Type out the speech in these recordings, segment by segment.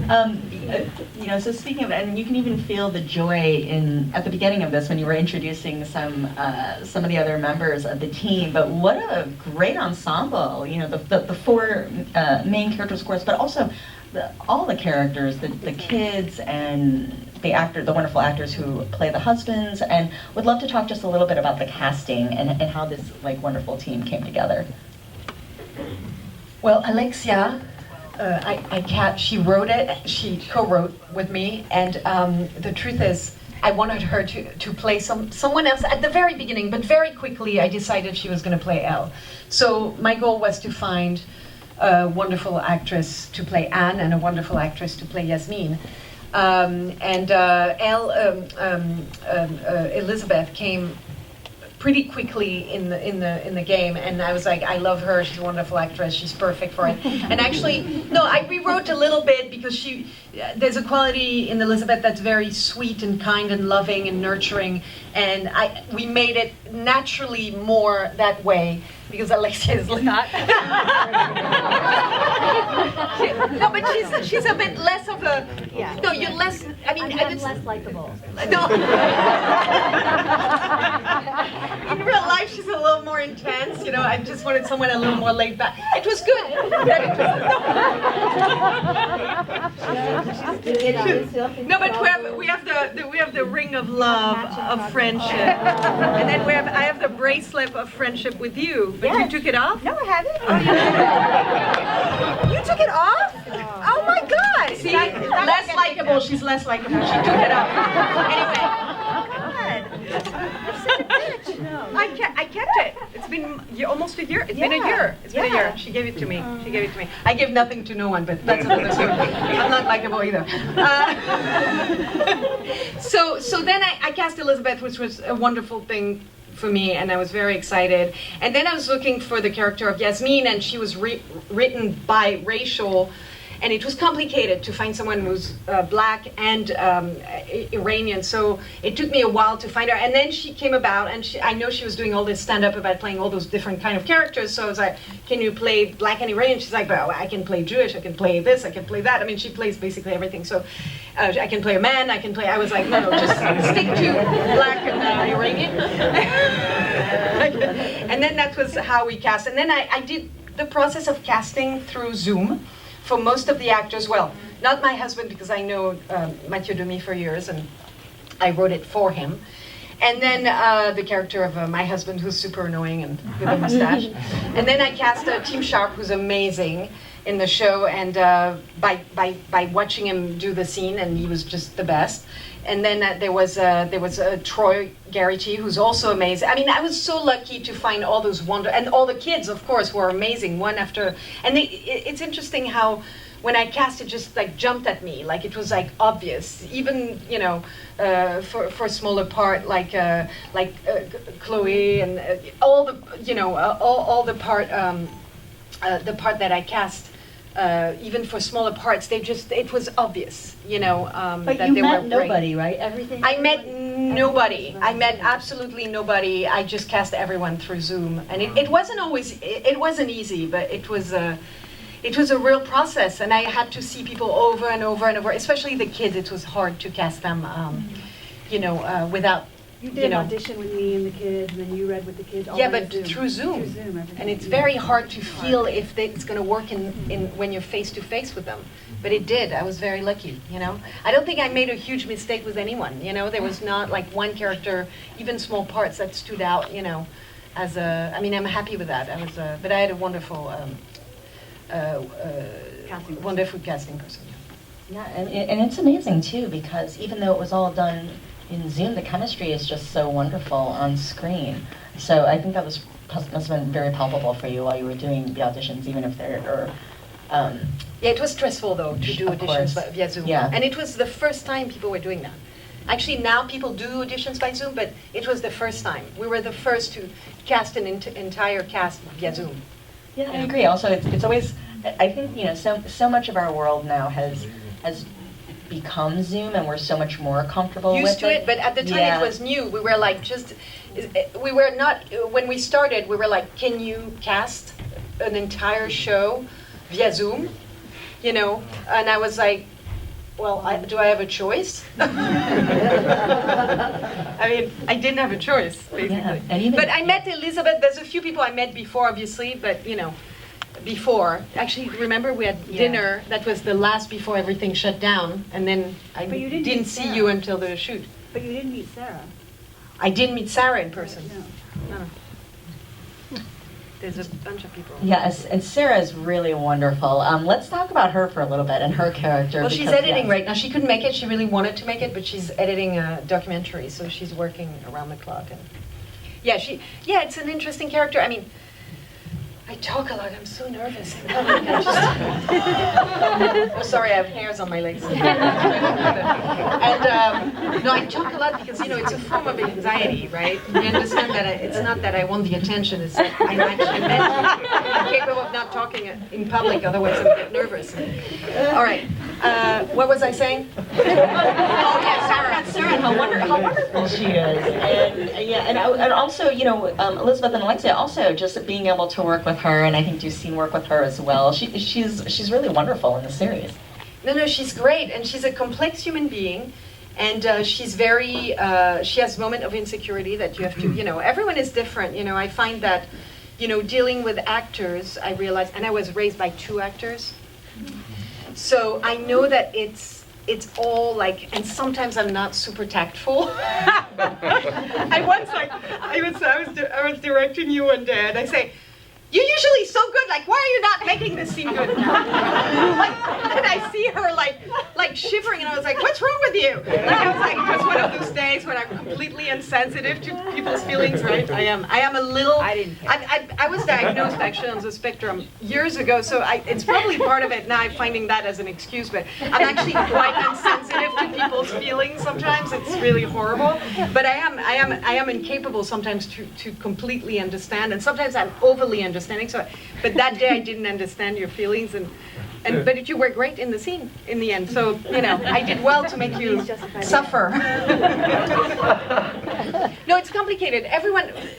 So speaking of, and you can even feel the joy at the beginning of this when you were introducing some of the other members of the team. But what a great ensemble! The four main characters, of course, but also all the characters, the kids and the wonderful actors who play the husbands. And would love to talk just a little bit about the casting and how this wonderful team came together. Well, Alexia. She wrote it, she co-wrote with me, and the truth is, I wanted her to play someone else at the very beginning, but very quickly I decided she was going to play Elle. So my goal was to find a wonderful actress to play Anne and a wonderful actress to play Yasmin. Elisabeth came pretty quickly in the game, and I was like, I love her. She's a wonderful actress. She's perfect for it. And actually, no, I rewrote a little bit because there's a quality in Elisabeth that's very sweet and kind and loving and nurturing, and we made it naturally more that way because Alexia is not. No, but she's a bit less of a. Yeah. No, you're less. I mean, I'm less likable. No. In real life, she's a little more intense. I just wanted someone a little more laid back. It was good. No, but we have the ring of love, of friendship, and then I have the bracelet of friendship with you. But you took it off? No, I haven't. You took it off? Oh my God! See, less likable. She's less likable. She took it off. Anyway. I kept it. It's been almost a year. It's been a year. It's been a year. She gave it to me. I give nothing to no one, but that's another story. I'm not likable either. So then I cast Elisabeth, which was a wonderful thing for me, and I was very excited. And then I was looking for the character of Yasmin, and she was written biracial. And it was complicated to find someone who's black and Iranian, so it took me a while to find her. And then she came about, and I know she was doing all this stand-up about playing all those different kind of characters, so I was like, can you play black and Iranian? She's like, well, I can play Jewish, I can play this, I can play that. I mean, she plays basically everything. So I can play a man, I was like, no, just stick to black and Iranian. And then that was how we cast. And then I did the process of casting through Zoom. For most of the actors, well, not my husband because I know Mathieu Demy for years and I wrote it for him. And then the character of my husband who's super annoying and with a mustache. And then I cast Tim Sharp who's amazing in the show, and by watching him do the scene, and he was just the best. And then there was Troy Garrity, who's also amazing. I mean, I was so lucky to find all those and all the kids, of course, were amazing, one after. And it's interesting how when I cast it, just jumped at me, like it was obvious. Even for a smaller part, like Chloe and all the all the part that I cast. Even for smaller parts, it was obvious, But that you they met were nobody, right? Everything. I met nobody. I met absolutely nobody. I just cast everyone through Zoom, and it wasn't always. It wasn't easy, but it was a real process, and I had to see people over and over and over. Especially the kids. It was hard to cast them, without. You did an audition with me and the kids, and then you read with the kids. Yeah, but through Zoom. And it's very hard to feel if it's going to work in when you're face to face with them. But it did. I was very lucky. I don't think I made a huge mistake with anyone. There was not one character, even small parts that stood out. As a. I mean, I'm happy with that. But I had a wonderful, wonderful casting person. Yeah, and it's amazing too, because even though it was all done in Zoom, the chemistry is just so wonderful on screen. So I think that must have been very palpable for you while you were doing the auditions, even if they're. Yeah, it was stressful though to do auditions via Zoom. Yeah. And it was the first time people were doing that. Actually, now people do auditions by Zoom, but it was the first time. We were the first to cast an entire cast via Zoom. Yeah, I agree. Also, it's always. I think so much of our world now has become Zoom, and we're so much more comfortable with it. Used to it, but at the time it was new. We were we were not, when we started, we were like, can you cast an entire show via Zoom? And I was like, well, do I have a choice? I mean, I didn't have a choice, basically. Yeah, but I met Elisabeth. There's a few people I met before, obviously, but before. Actually, remember we had dinner. That was the last before everything shut down, and then I didn't see you until the shoot. But you didn't meet Sarah. I didn't meet Sarah in person. No. There's a bunch of people. Yes, and Sarah is really wonderful. Let's talk about her for a little bit and her character. Well, she's editing right now. She couldn't make it. She really wanted to make it, but she's editing a documentary, so she's working around the clock. And it's an interesting character. I mean, I talk a lot. I'm so nervous. Oh, sorry, I have hairs on my legs. And no, I talk a lot because it's a form of anxiety, right? You understand that it's not that I want the attention. It's that I'm actually mentally capable of not talking in public. Otherwise, I would get nervous. All right. What was I saying? Oh yeah, Sarah, how wonderful she is, and also Elisabeth and Alexia also just being able to work with her, and I think you've seen work with her as well. She's really wonderful in the series. No, she's great, and she's a complex human being, and she's very. She has moments of insecurity that you have to. Everyone is different. I find that, dealing with actors, I realized, and I was raised by 2 actors, so I know that it's all like, and sometimes I'm not super tactful. I was directing you one day, and I say, "You're usually so good. Like, why are you not making this scene good?" And I see her like shivering, and I was like, "What's wrong with you?" And I was like, "It's one of those days when I'm completely insensitive to people's feelings, right? I am a little. I didn't care. I was diagnosed actually on the spectrum years ago, so it's probably part of it now. I'm finding that as an excuse, but I'm actually quite insensitive to people's feelings sometimes. It's really horrible. But I am incapable sometimes to completely understand, and sometimes I'm overly understanding. So, but that day I didn't understand your feelings, but you were great in the scene in the end. So I did well to make you suffer. No, it's complicated.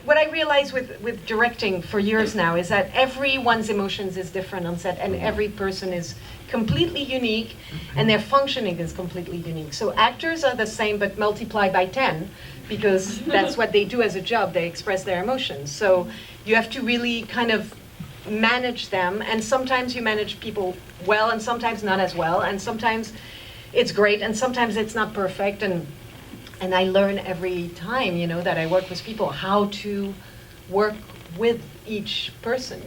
What I realize with directing for years now is that everyone's emotions is different on set, and every person is completely unique, and their functioning is completely unique. So actors are the same, but multiplied by 10, because that's what they do as a job. They express their emotions. So you have to really kind of manage them, and sometimes you manage people well, and sometimes not as well, and sometimes it's great, and sometimes it's not perfect, and I learn every time, that I work with people, how to work with each person,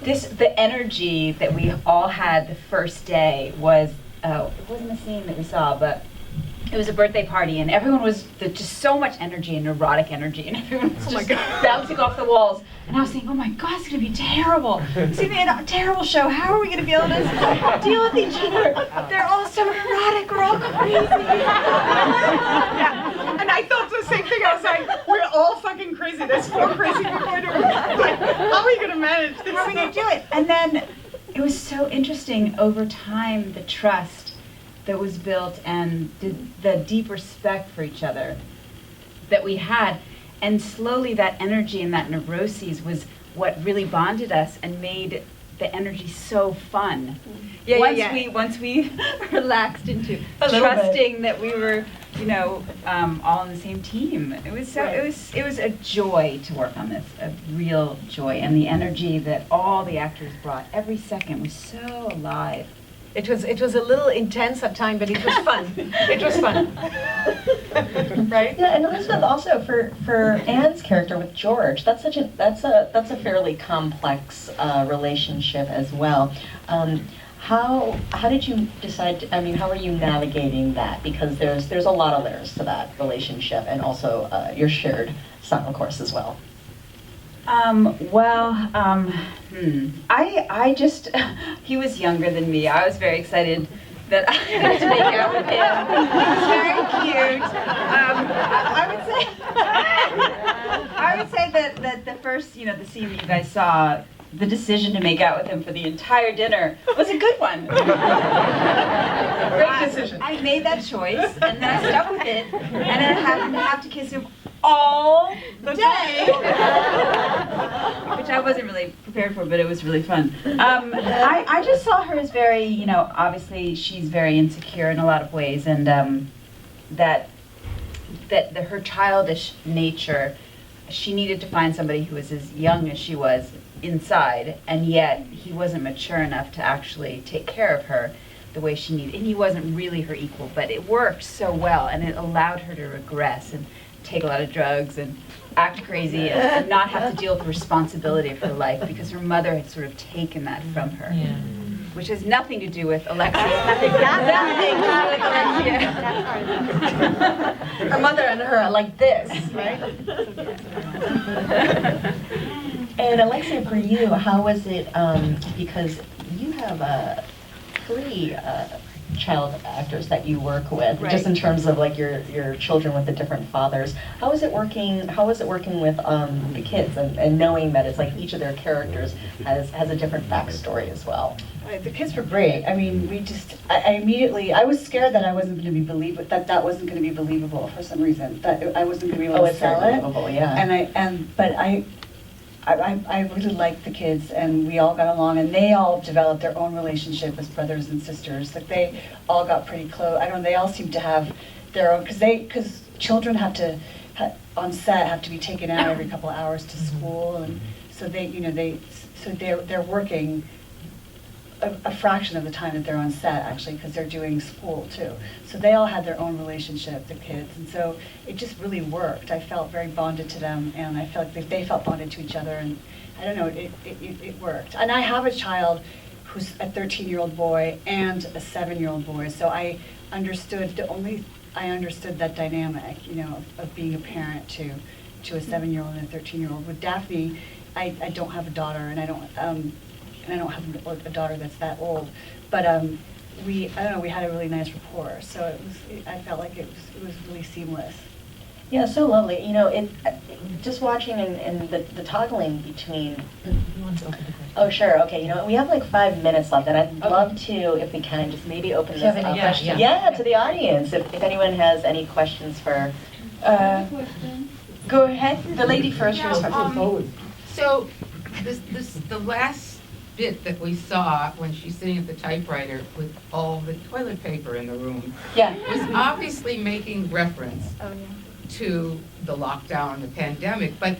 The energy that we all had the first day was, it wasn't the scene that we saw, but it was a birthday party, and everyone was just so much energy and neurotic energy, and everyone was just bouncing off the walls. And I was thinking, oh my God, it's going to be terrible. It's going to be a terrible show. How are we going to be able to deal with each other? They're all so neurotic. We're all crazy. Yeah. And I thought the same thing. I was like, we're all fucking crazy. There's 4 crazy people in the room. Like, how are we going to manage this? How are we going to do it? And then it was so interesting over time, the trust that was built and the deep respect for each other that we had. And slowly that energy and that neuroses was what really bonded us and made the energy so fun. Once we relaxed into trusting that we were, all on the same team. It was it was a joy to work on this, a real joy, and the energy that all the actors brought every second was so alive. It was a little intense at times, but it was fun. It was fun. Right? Yeah, and Elisabeth, also for Anne's character with George, that's a fairly complex relationship as well. How did you decide? How are you navigating that? Because there's a lot of layers to that relationship, and also your shared son, of course, as well. I just, he was younger than me. I was very excited that I got to make out with him. He was very cute. I would say that the first, the scene that you guys saw, the decision to make out with him for the entire dinner was a good one. Great decision. I made that choice, and then I stuck with it, and then I happened to have to kiss him all the day, which I wasn't really prepared for, but it was really fun. I just saw her as very, you know, obviously she's very insecure in a lot of ways, and that her childish nature, she needed to find somebody who was as young as she was inside, and yet he wasn't mature enough to actually take care of her the way she needed. And he wasn't really her equal, but it worked so well, and it allowed her to regress and take a lot of drugs and act crazy and not have to deal with the responsibility of her life because her mother had sort of taken that from her. Yeah. Which has nothing to do with Alexia. Nothing to do with Alexia. Her mother and her are like this, right? And Alexia, for you, how was it, because you have 3 child actors that you work with, Right. just in terms of like your children with the different fathers. How was it working with the kids and knowing that it's like each of their characters has a different backstory as well? The kids were great. I mean, I immediately, I was scared that I wasn't going to be that wasn't going to be believable for some reason. That I wasn't going to be able to sell it. Believable, yeah. But I really liked the kids, and we all got along, and they all developed their own relationship as brothers and sisters. Like they all got pretty close. I don't know, they all seem to have their own, because children on set have to be taken out every couple of hours to school, and so they're working a fraction of the time that they're on set, actually, because they're doing school too. So they all had their own relationship, the kids, and so it just really worked. I felt very bonded to them, and I felt like they felt bonded to each other, and I don't know, it worked. And I have a child who's a 13-year-old boy and a 7-year-old boy, so I understood that dynamic, you know, of being a parent to a 7-year-old and a 13-year-old. With Daphne, I don't have a daughter, and I don't have a daughter that's that old, but we had a really nice rapport, so I felt like it was really seamless. Yeah, so lovely. You know, just watching and the toggling between. Oh, sure. Okay. You know, we have like 5 minutes left, and I'd love to, if we can, just maybe open this up. To the audience. If anyone has any questions for. Go ahead. The lady first. So, the last bit that we saw when she's sitting at the typewriter with all the toilet paper in the room was obviously making reference to the lockdown and the pandemic, but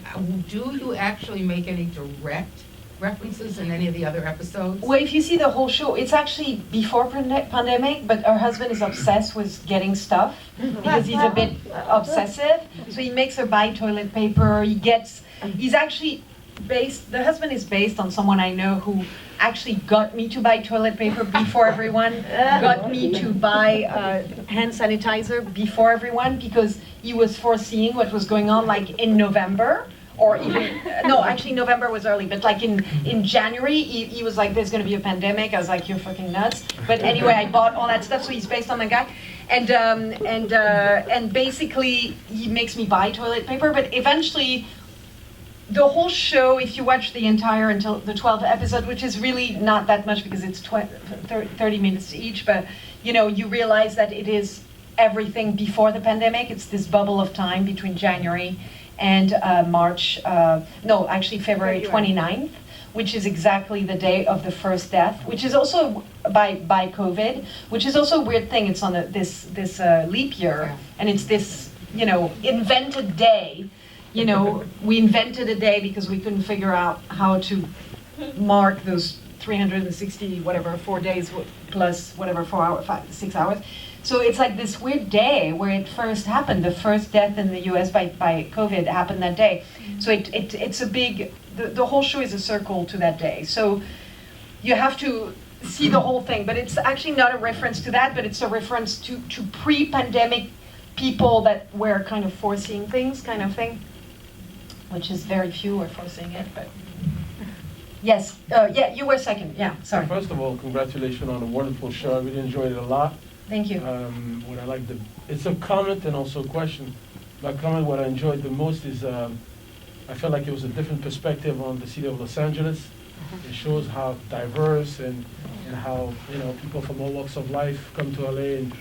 do you actually make any direct references in any of the other episodes? Well, if you see the whole show, it's actually before pandemic, but her husband is obsessed with getting stuff because he's a bit obsessive. So he makes her buy toilet paper. He's actually the husband is based on someone I know who actually got me to buy toilet paper before everyone, got me to buy hand sanitizer before everyone, because he was foreseeing what was going on like in November, or even, no, actually November was early, but like in January, he was like, there's gonna be a pandemic. I was like, you're fucking nuts. But anyway, I bought all that stuff, so he's based on the guy. And basically, he makes me buy toilet paper, but eventually, the whole show, if you watch the entire until the 12th episode, which is really not that much because it's 30 minutes each, but you know, you realize that it is everything before the pandemic. It's this bubble of time between January and February 29th, which is exactly the day of the first death, which is also by COVID, which is also a weird thing. It's on this leap year, and it's this, you know, invented day. You know, we invented a day because we couldn't figure out how to mark those 360 whatever 4 days plus whatever 6 hours. So it's like this weird day where it first happened. The first death in the U.S. by COVID happened that day. So it's a big. The whole show is a circle to that day. So you have to see the whole thing, but it's actually not a reference to that, but it's a reference to pre-pandemic people that were kind of foreseeing things, kind of thing. Which is very few are forcing it, but yes, you were second. Yeah, sorry. First of all, congratulations on a wonderful show. I really enjoyed it a lot. Thank you. What I like it's a comment and also a question. My comment, what I enjoyed the most is I felt like it was a different perspective on the city of Los Angeles. It shows how diverse and how, you know, people from all walks of life come to LA and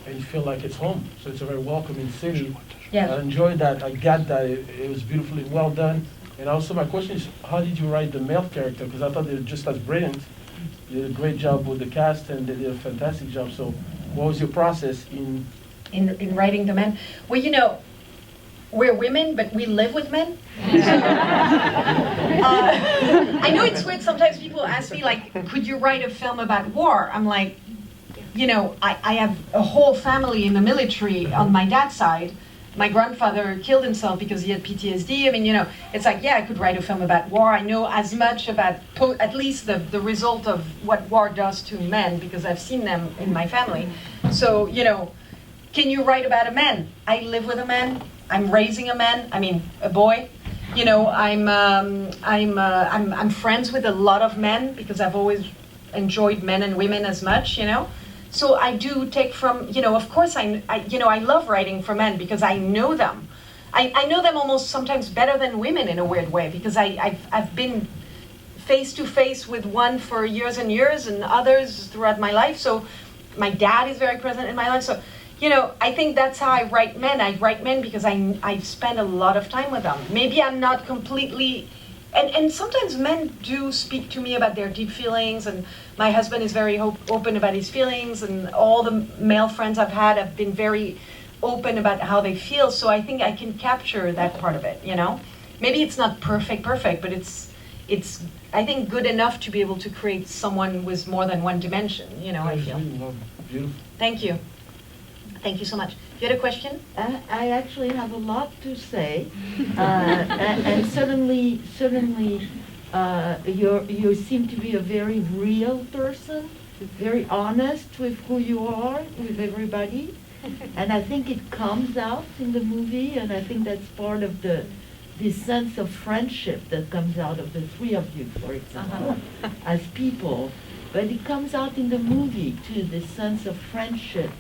and you feel like it's home. So it's a very welcoming city. Yeah. I enjoyed that. I got that. It was beautifully well done. And also my question is, how did you write the male character? Because I thought they were just as brilliant. You did a great job with the cast, and they did a fantastic job. So what was your process in writing the men? Well, you know, we're women, but we live with men. I know it's weird. Sometimes people ask me, like, could you write a film about war? I'm like, you know, I have a whole family in the military on my dad's side. My grandfather killed himself because he had PTSD. I mean, you know, it's like, yeah, I could write a film about war. I know as much about, at least the result of what war does to men, because I've seen them in my family. So, you know, can you write about a man? I live with a man. I'm raising a man. I mean, a boy. You know, I'm friends with a lot of men because I've always enjoyed men and women as much. You know. So I do take from, you know, of course I love writing for men because I know them. I know them almost sometimes better than women in a weird way, because I've been face to face with one for years and years and others throughout my life. So my dad is very present in my life. So, you know, I think that's how I write men. I write men because I spend a lot of time with them. Maybe I'm not completely... And sometimes men do speak to me about their deep feelings, and my husband is very open about his feelings, and all the male friends I've had have been very open about how they feel, so I think I can capture that part of it, you know? Maybe it's not perfect, but it's I think good enough to be able to create someone with more than one dimension, you know, I feel. Beautiful. Thank you. Thank you so much. You had a question? I actually have a lot to say, and certainly, you seem to be a very real person, very honest with who you are, with everybody, and I think it comes out in the movie, and I think that's part of this sense of friendship that comes out of the three of you, for example, as people. But it comes out in the movie too, this sense of friendship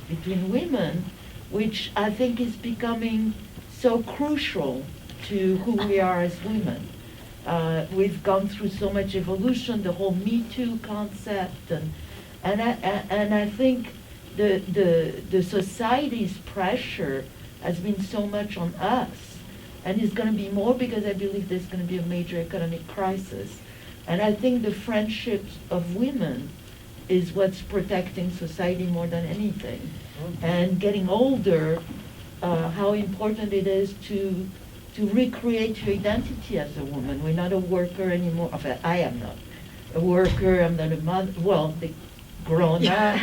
between women, which I think is becoming so crucial to who we are as women. We've gone through so much evolution, the whole Me Too concept, and I think the society's pressure has been so much on us, and it's going to be more because I believe there's going to be a major economic crisis. And I think the friendships of women is what's protecting society more than anything. And getting older, how important it is to recreate your identity as a woman. We're not a worker anymore. In fact, I am not a worker. I'm not a mother. Well, they grown up.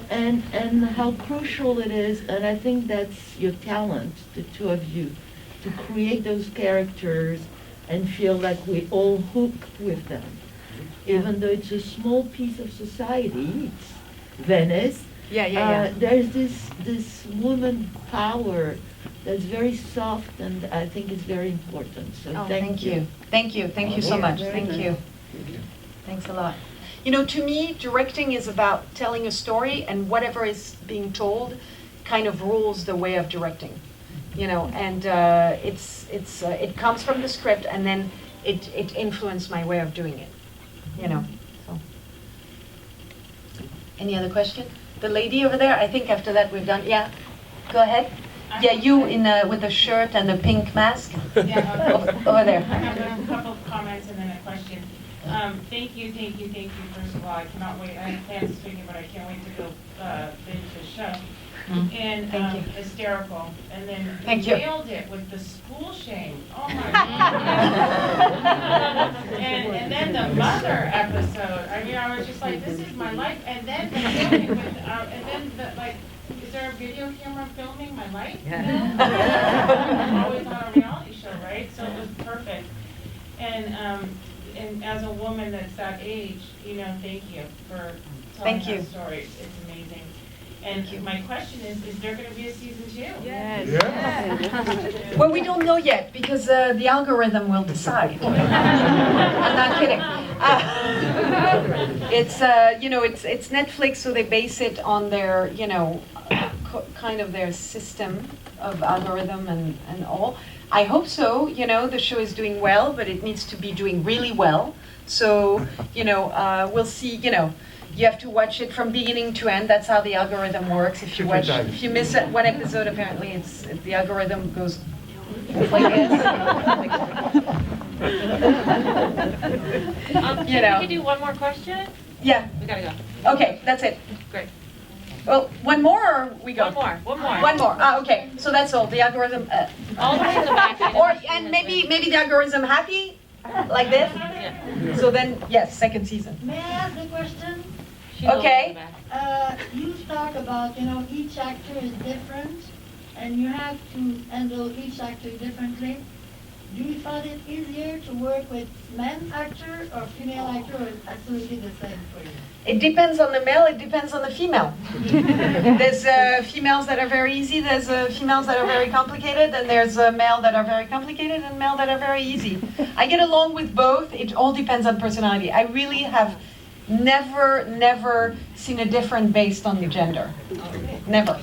And how crucial it is. And I think that's your talent, the two of you, to create those characters and feel like we all hook with them. Even though it's a small piece of society, it's Venice. There's this woman power that's very soft, and I think is very important. So thank you. Thank you so much. Thank you. Thanks a lot. You know, to me, directing is about telling a story, and whatever is being told kind of rules the way of directing. You know, and it comes from the script, and then it influenced my way of doing it. You know. So. Any other question? The lady over there. I think after that we're done. Yeah. Go ahead. Yeah, you in with the shirt and the pink mask. Yeah. Over there. I have a couple of comments and then a question. Thank you. First of all, I cannot wait. I have plans this weekend, but I can't wait to go binge the show. And hysterical. And then nailed it with the school shame. Oh my God. and then the mother episode. I mean, I was just like, this is my life. And then the filming with, is there a video camera filming my life? I'm always on a reality show, right? So it was perfect. And as a woman that's that age, you know, thank you for telling that story. It's amazing. And my question is there going to be a season 2? Yes. Well, we don't know yet because the algorithm will decide. I'm not kidding. It's it's Netflix, so they base it on their kind of their system of algorithm and all. I hope so. You know, the show is doing well, but it needs to be doing really well. So we'll see. You have to watch it from beginning to end. That's how the algorithm works. If you watch, if you miss one episode, apparently the algorithm goes like this. You know. We could do one more question? Yeah. We gotta go. Okay, that's it. Great. Well, one more or we go? One more. One more. Ah, okay. So that's all. The algorithm. All the way to the back. And maybe the algorithm happy, like this. Yeah. So then, yes, second season. May I ask a question? Okay. You talk about, each actor is different, and you have to handle each actor differently. Do you find it easier to work with men actor or female actor, or is absolutely the same for you? It depends on the male, it depends on the female. There's females that are very easy, there's females that are very complicated, and there's male that are very complicated and male that are very easy. I get along with both, it all depends on personality. I really have never seen a difference based on the gender. Never.